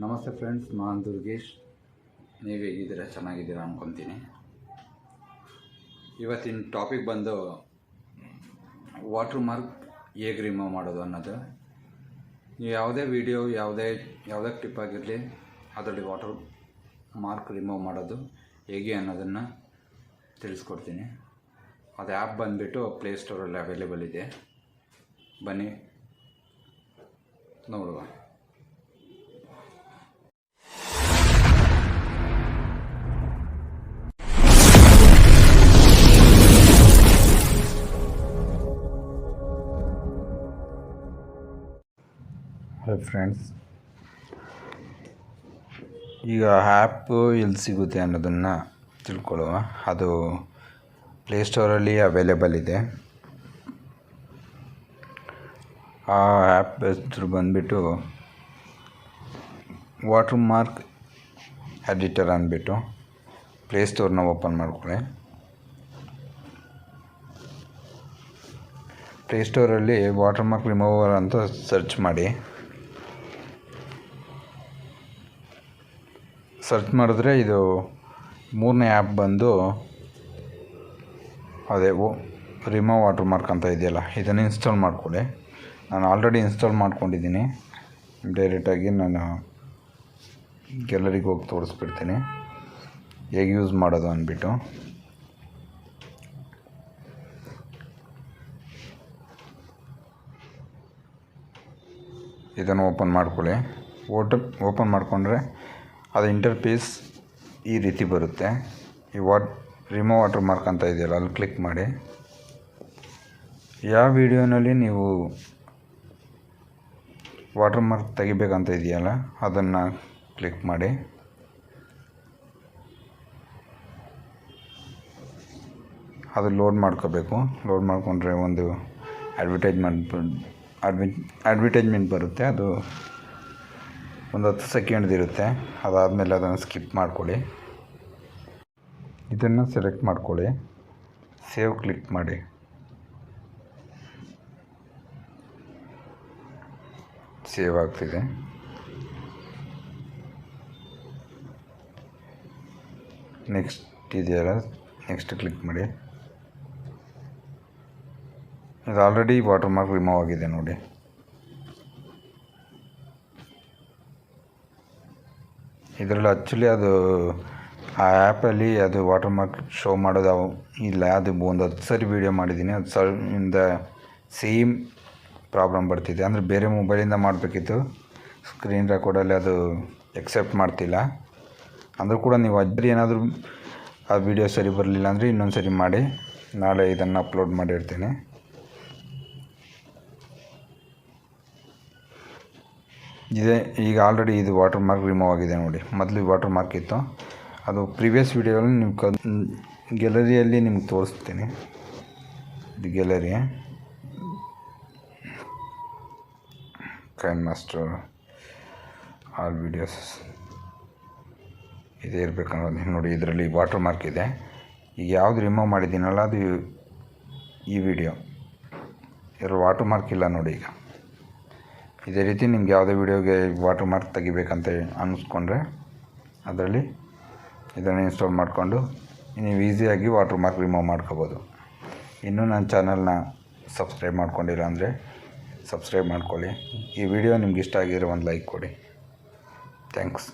ನಮಸ್ತೆ ಫ್ರೆಂಡ್ಸ್, ನಾನು ದುರ್ಗೇಶ್. ನೀವು ಹೇಗಿದ್ದೀರಾ? ಚೆನ್ನಾಗಿದ್ದೀರಾ ಅಂದ್ಕೊತೀನಿ. ಇವತ್ತಿನ ಟಾಪಿಕ್ ಬಂದು ವಾಟರ್ ಮಾರ್ಕ್ ಹೇಗೆ ರಿಮೂವ್ ಮಾಡೋದು ಅನ್ನೋದು. ನೀವು ಯಾವುದೇ ವಿಡಿಯೋ ಯಾವುದೇ ಕ್ಲಿಪ್ ಆಗಿರಲಿ, ಅದರಲ್ಲಿ ವಾಟರ್ ಮಾರ್ಕ್ ರಿಮೂವ್ ಮಾಡೋದು ಹೇಗೆ ಅನ್ನೋದನ್ನು ತಿಳಿಸ್ಕೊಡ್ತೀನಿ. ಅದು ಆ್ಯಪ್ ಬಂದುಬಿಟ್ಟು ಪ್ಲೇಸ್ಟೋರಲ್ಲಿ ಅವೈಲೇಬಲ್ ಇದೆ. ಬನ್ನಿ ನೋಡುವ. ಹಾಯ್ ಫ್ರೆಂಡ್ಸ್, ಈಗ ಆ್ಯಪ್ ಎಲ್ಲಿ ಸಿಗುತ್ತೆ ಅನ್ನೋದನ್ನು ತಿಳ್ಕೊಳ್ಳುವ. ಅದು ಪ್ಲೇಸ್ಟೋರಲ್ಲಿ ಅವೈಲೇಬಲ್ ಇದೆ. ಆ ಆ್ಯಪ್ ಹೆಸರು ಬಂದುಬಿಟ್ಟು ವಾಟರ್ ಮಾರ್ಕ್ ಎಡಿಟರ್ ಅಂದ್ಬಿಟ್ಟು ಪ್ಲೇಸ್ಟೋರ್ನ ಓಪನ್ ಮಾಡ್ಕೊಳ್ಳಿ. ಪ್ಲೇಸ್ಟೋರಲ್ಲಿ ವಾಟರ್ ಮಾರ್ಕ್ ರಿಮೂವರ್ ಅಂತ ಸರ್ಚ್ ಮಾಡಿ. ಸರ್ಚ್ ಮಾಡಿದ್ರೆ ಇದು ಮೂರನೇ ಆ್ಯಪ್ ಬಂದು ಅದೇ ರಿಮೂವ್ ವಾಟರ್ ಮಾರ್ಕ್ ಅಂತ ಇದೆಯಲ್ಲ, ಇದನ್ನು ಇನ್ಸ್ಟಾಲ್ ಮಾಡ್ಕೊಳ್ಳಿ. ನಾನು ಆಲ್ರೆಡಿ ಇನ್ಸ್ಟಾಲ್ ಮಾಡ್ಕೊಂಡಿದ್ದೀನಿ. ಡೈರೆಕ್ಟಾಗಿ ನಾನು ಗ್ಯಾಲರಿಗೆ ಹೋಗಿ ತೋರಿಸ್ಬಿಡ್ತೀನಿ ಹೇಗೆ ಯೂಸ್ ಮಾಡೋದು ಅಂದ್ಬಿಟ್ಟು. ಇದನ್ನು ಓಪನ್ ಮಾಡ್ಕೊಳ್ಳಿ. ಓಪನ್ ಮಾಡಿಕೊಂಡ್ರೆ ಅದು ಇಂಟರ್ಫೇಸ್ ಈ ರೀತಿ ಬರುತ್ತೆ. ಈ ರಿಮೂವ್ ವಾಟರ್ ಮಾರ್ಕ್ ಅಂತ ಇದೆಯಲ್ಲ, ಅಲ್ಲಿ ಕ್ಲಿಕ್ ಮಾಡಿ. ಯಾವ ವಿಡಿಯೋನಲ್ಲಿ ನೀವು ವಾಟರ್ ಮಾರ್ಕ್ ತೆಗಿಬೇಕಂತ ಇದೆಯಲ್ಲ, ಅದನ್ನು ಕ್ಲಿಕ್ ಮಾಡಿ. ಅದು ಲೋಡ್ ಮಾಡ್ಕೋಬೇಕು. ಲೋಡ್ ಮಾಡಿಕೊಂಡ್ರೆ ಒಂದು ಅಡ್ವರ್ಟೈಸ್ಮೆಂಟ್ ಬರುತ್ತೆ. ಅದು ಒಂದು 10 ಸೆಕೆಂಡ್ದು ಇರುತ್ತೆ. ಅದಾದಮೇಲೆ ಅದನ್ನು ಸ್ಕಿಪ್ ಮಾಡ್ಕೊಳ್ಳಿ. ಇದನ್ನು ಸೆಲೆಕ್ಟ್ ಮಾಡ್ಕೊಳ್ಳಿ. ಸೇವ್ ಕ್ಲಿಕ್ ಮಾಡಿ. ಸೇವ್ ಆಗ್ತಿದೆ. ನೆಕ್ಸ್ಟ್ ಇದೆಯಲ್ಲ, ನೆಕ್ಸ್ಟ್ ಕ್ಲಿಕ್ ಮಾಡಿ. ಇದು ಆಲ್ರೆಡಿ ವಾಟರ್ ಮಾರ್ಕ್ ರಿಮೂವ್ ಆಗಿದೆ ನೋಡಿ. ಇದರಲ್ಲಿ ಆ್ಯಕ್ಚುಲಿ ಅದು ಆ ಆ್ಯಪಲ್ಲಿ ಅದು ವಾಟರ್ ಮಾರ್ಕ್ ಶೋ ಮಾಡೋದು ಇಲ್ಲ. ಅದು ಒಂದು 10 ಸರಿ ವೀಡಿಯೋ ಮಾಡಿದ್ದೀನಿ. ಅದು ಸೇಮ್ ಪ್ರಾಬ್ಲಮ್ ಬರ್ತಿದೆ. ಅಂದರೆ ಬೇರೆ ಮೊಬೈಲಿಂದ ಮಾಡಬೇಕಿತ್ತು. ಸ್ಕ್ರೀನ್ ರೆಕಾರ್ಡಲ್ಲಿ ಅದು ಎಕ್ಸೆಪ್ಟ್ ಮಾಡ್ತಿಲ್ಲ. ಅಂದರೂ ಕೂಡ ನೀವು ಅಜ್ಜಿ ಏನಾದರೂ ಆ ವಿಡಿಯೋ ಸರಿ ಬರಲಿಲ್ಲ ಅಂದರೆ ಇನ್ನೊಂದು ಸರಿ ಮಾಡಿ. ನಾಳೆ ಇದನ್ನು ಅಪ್ಲೋಡ್ ಮಾಡಿರ್ತೀನಿ. ಇದೆ ಈಗ ಆಲ್ರೆಡಿ ಇದು ವಾಟರ್ ಮಾರ್ಕ್ ರಿಮೂವ್ ಆಗಿದೆ ನೋಡಿ. ಮೊದಲು ವಾಟರ್ ಮಾರ್ಕ್ ಇತ್ತು. ಅದು ಪ್ರೀವಿಯಸ್ ವೀಡಿಯೋದಲ್ಲಿ ನಿಮ್ಗೆ ಗ್ಯಾಲರಿಯಲ್ಲಿ ನಿಮ್ಗೆ ತೋರಿಸ್ತೀನಿ. ಇದು ಗ್ಯಾಲರಿ ಕೈನ್ ಮಾಸ್ಟರ್ ಆಲ್ ವೀಡಿಯೋಸ್ ಇದೇ ಇರಬೇಕನ್ನೋದು ನೋಡಿ. ಇದರಲ್ಲಿ ವಾಟರ್ ಮಾರ್ಕ್ ಇದೆ. ಈಗ ಯಾವುದು ರಿಮೂವ್ ಮಾಡಿದ್ದೀನಲ್ಲ, ಅದು ಈ ವಿಡಿಯೋ. ಇದರಲ್ಲಿ ವಾಟರ್ ಮಾರ್ಕ್ ಇಲ್ಲ ನೋಡಿ. ಈಗ ಇದೇ ರೀತಿ ನಿಮ್ಗೆ ಯಾವುದೇ ವೀಡಿಯೋಗೆ ವಾಟರ್ ಮಾರ್ಕ್ ತೆಗಿಬೇಕಂತ ಅನ್ನಿಸ್ಕೊಂಡ್ರೆ ಅದರಲ್ಲಿ ಇದನ್ನು ಇನ್ಸ್ಟಾಲ್ ಮಾಡಿಕೊಂಡು ನೀವು ಈಸಿಯಾಗಿ ವಾಟರ್ ಮಾರ್ಕ್ ರಿಮೂವ್ ಮಾಡ್ಕೋಬೋದು. ಇನ್ನೂ ನನ್ನ ಚಾನಲ್ನ ಸಬ್ಸ್ಕ್ರೈಬ್ ಮಾಡ್ಕೊಂಡಿಲ್ಲ ಅಂದರೆ ಸಬ್ಸ್ಕ್ರೈಬ್ ಮಾಡ್ಕೊಳ್ಳಿ. ಈ ವಿಡಿಯೋ ನಿಮ್ಗೆ ಇಷ್ಟ ಆಗಿರೋ ಒಂದು ಲೈಕ್ ಕೊಡಿ. ಥ್ಯಾಂಕ್ಸ್.